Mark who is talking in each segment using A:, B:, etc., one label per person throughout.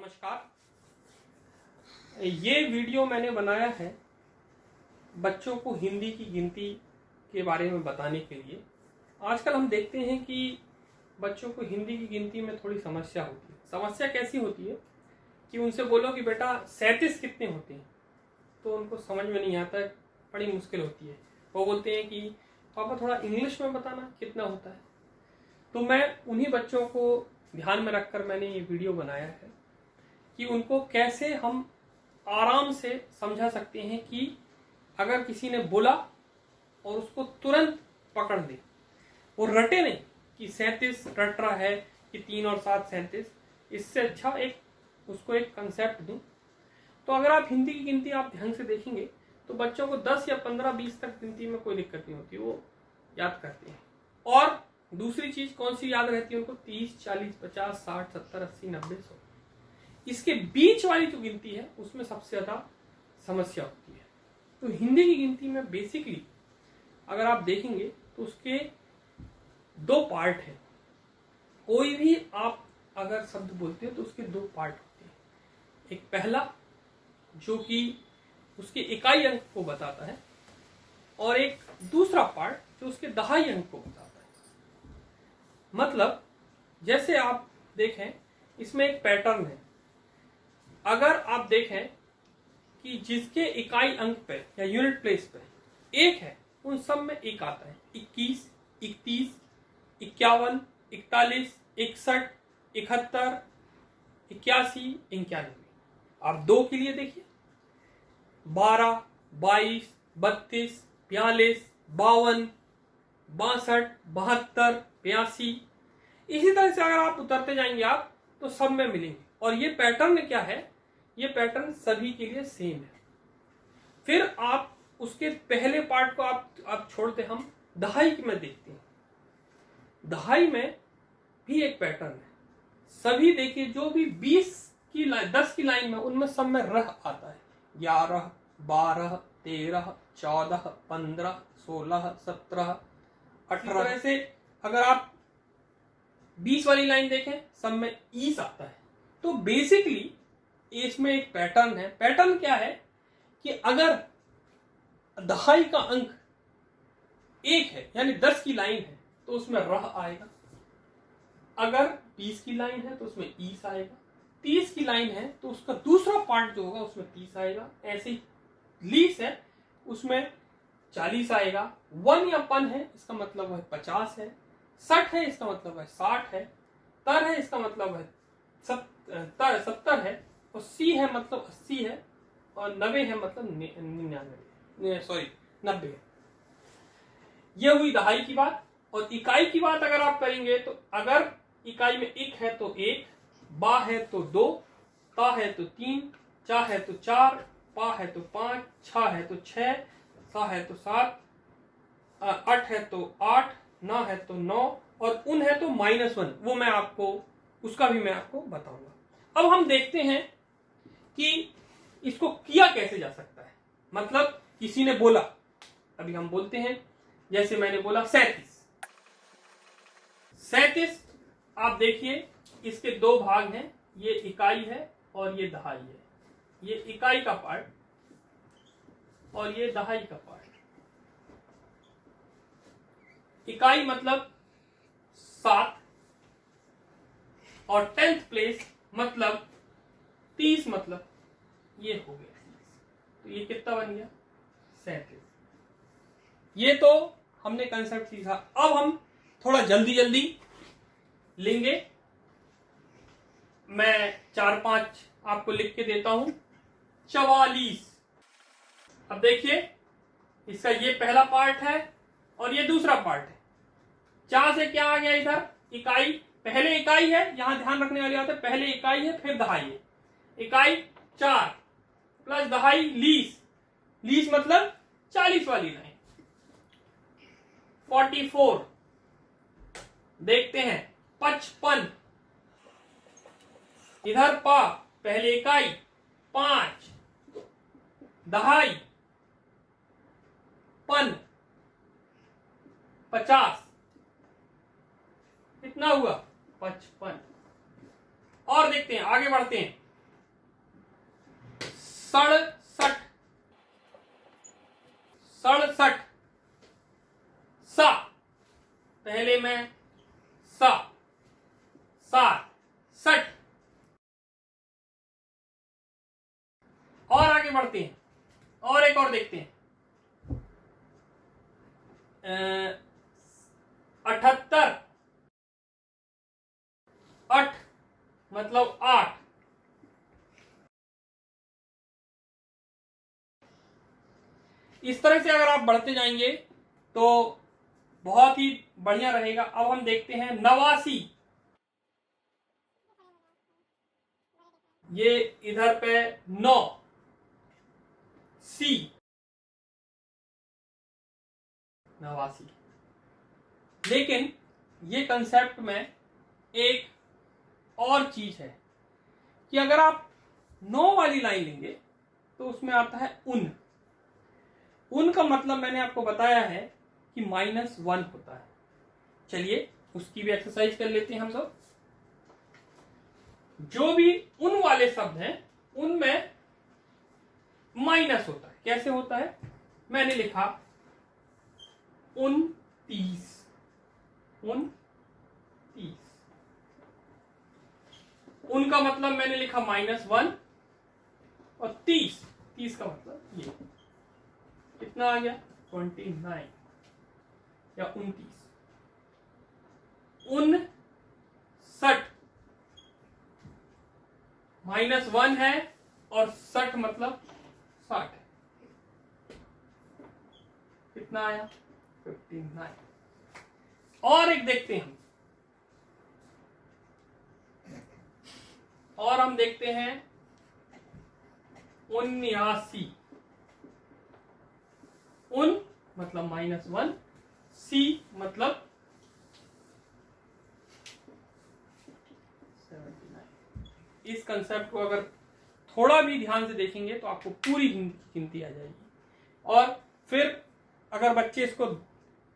A: नमस्कार। ये वीडियो मैंने बनाया है बच्चों को हिंदी की गिनती के बारे में बताने के लिए। आजकल हम देखते हैं कि बच्चों को हिंदी की गिनती में थोड़ी समस्या होती है। समस्या कैसी होती है कि उनसे बोलो कि बेटा 37 कितने होते हैं, तो उनको समझ में नहीं आता है, बड़ी मुश्किल होती है। वो बोलते हैं कि पापा थोड़ा इंग्लिश में बताना कितना होता है। तो मैं उन्हीं बच्चों को ध्यान में रखकर मैंने ये वीडियो बनाया है कि उनको कैसे हम आराम से समझा सकते हैं कि अगर किसी ने बोला और उसको तुरंत पकड़ दे, वो रटे नहीं कि 37 रट रहा है कि 3 और 7 37। इससे अच्छा उसको एक कंसेप्ट दूं। तो अगर आप हिंदी की गिनती आप ध्यान से देखेंगे तो बच्चों को 10 या 15 20 तक गिनती में कोई दिक्कत नहीं होती, वो याद करते हैं। और दूसरी चीज कौन सी याद रहती है उनको? 30 40 50 60 70 80 90 100। इसके बीच वाली जो गिनती है उसमें सबसे ज्यादा समस्या होती है। तो हिंदी की गिनती में बेसिकली अगर आप देखेंगे तो उसके 2 पार्ट हैं। कोई भी आप अगर शब्द बोलते हो तो उसके 2 पार्ट होते हैं। एक पहला जो कि उसके इकाई अंक को बताता है, और एक दूसरा पार्ट जो उसके दहाई अंक को बताता है। मतलब जैसे आप देखें, इसमें एक पैटर्न है। अगर आप देखें कि जिसके इकाई अंक पे या यूनिट प्लेस पे 1 है, उन सब में 1 आता है। 21 31 51 41 61 71 81 91। आप 2 के लिए देखिए, 12 22 32 42 52 62 72 82। इसी तरह से अगर आप उतरते जाएंगे आप तो सब में मिलेंगे। और ये पैटर्न क्या है? ये पैटर्न सभी के लिए सेम है। फिर आप उसके पहले पार्ट को आप छोड़ते, हम दहाई में देखते हैं। दहाई में भी एक पैटर्न है। सभी देखिए, जो भी 10 की लाइन में, उनमें सब में रह आता है। 11 12 13 14 15 16 17 18। ऐसे अगर आप 20 वाली लाइन देखें, सब में ईस आता है। तो बेसिकली इसमें एक पैटर्न है। पैटर्न क्या है कि अगर दहाई का अंक 1 है, यानी 10 की लाइन है, तो उसमें रह आएगा। अगर 20 की लाइन है तो उसमें ईस आएगा। 30 की लाइन है तो उसका दूसरा पार्ट जो होगा उसमें 30 आएगा। ऐसे ही लीस है, उसमें 40 आएगा। 1 या पन है, इसका मतलब है 50 है। 60 है, इसका मतलब है 60 है। तर है, इसका मतलब है 70 है। और सी है मतलब 80 है। और 90 है मतलब 90 है। यह हुई दहाई की बात। और इकाई की बात अगर आप करेंगे तो अगर इकाई में 1 है तो 1, बा है तो 2, ता है तो 3, चा है तो 4, पा है तो 5, छा है तो 6, सा है तो 7, 8 है तो 8, ना है तो 9, और उन है तो -1। वो मैं आपको, उसका भी मैं आपको बताऊंगा। अब हम देखते हैं कि इसको किया कैसे जा सकता है। मतलब किसी ने बोला, अभी हम बोलते हैं, जैसे मैंने बोला 37। आप देखिए, इसके 2 भाग हैं। ये इकाई है और ये दहाई है। ये इकाई का पार्ट और ये दहाई का पार्ट। इकाई मतलब 7 और 10th प्लेस मतलब 30, मतलब ये हो गया 30। तो ये कितना बन गया? 37। ये तो हमने कंसेप्ट सीखा। अब हम थोड़ा जल्दी जल्दी लेंगे। मैं 4-5 आपको लिख के देता हूं। 44। अब देखिए, इसका ये पहला पार्ट है और ये दूसरा पार्ट है। 4 से क्या आ गया इधर? इकाई। पहले इकाई है, यहां ध्यान रखने वाली बात है, पहले इकाई है फिर दहाई है। इकाई 4 प्लस दहाई लीस। लीस मतलब 40 वाली लाइन। 44। देखते हैं 55। इधर पा, पहले इकाई 5, दहाई पन 50। कितना हुआ? 55। और देखते हैं, आगे बढ़ते हैं। सड़सठ, सड़सठ, सा, पहले में सा, सात, सठ। और आगे बढ़ते हैं और एक और देखते हैं। 78, अठ मतलब 8, इस तरह से अगर आप बढ़ते जाएंगे तो बहुत ही बढ़िया रहेगा। अब हम देखते हैं 89, ये इधर पे 9, सी, 89। लेकिन ये कंसेप्ट में एक और चीज है कि अगर आप 9 वाली लाइन लेंगे तो उसमें आता है उन। उन का मतलब मैंने आपको बताया है कि -1 होता है। चलिए उसकी भी एक्सरसाइज कर लेते हैं हम लोग। जो भी उन वाले शब्द हैं उनमें माइनस होता है। कैसे होता है? मैंने लिखा 29, 29। उनका मतलब मैंने लिखा -1 और 30, 30 का मतलब ये कितना आ गया 29 या 29। 59, -1 है और 60 मतलब 60 है। कितना आया 59। और एक देखते हैं हम, और हम देखते हैं 79। उन मतलब -1, सी मतलब 79। इस कंसेप्ट को अगर थोड़ा भी ध्यान से देखेंगे तो आपको पूरी गिनती आ जाएगी। और फिर अगर बच्चे इसको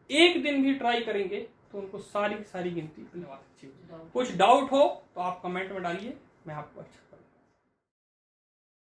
A: एक दिन भी ट्राई करेंगे तो उनको सारी गिनती अच्छी हो जाएगी। कुछ डाउट हो तो आप कमेंट में डालिए, मैं आपको अच्छा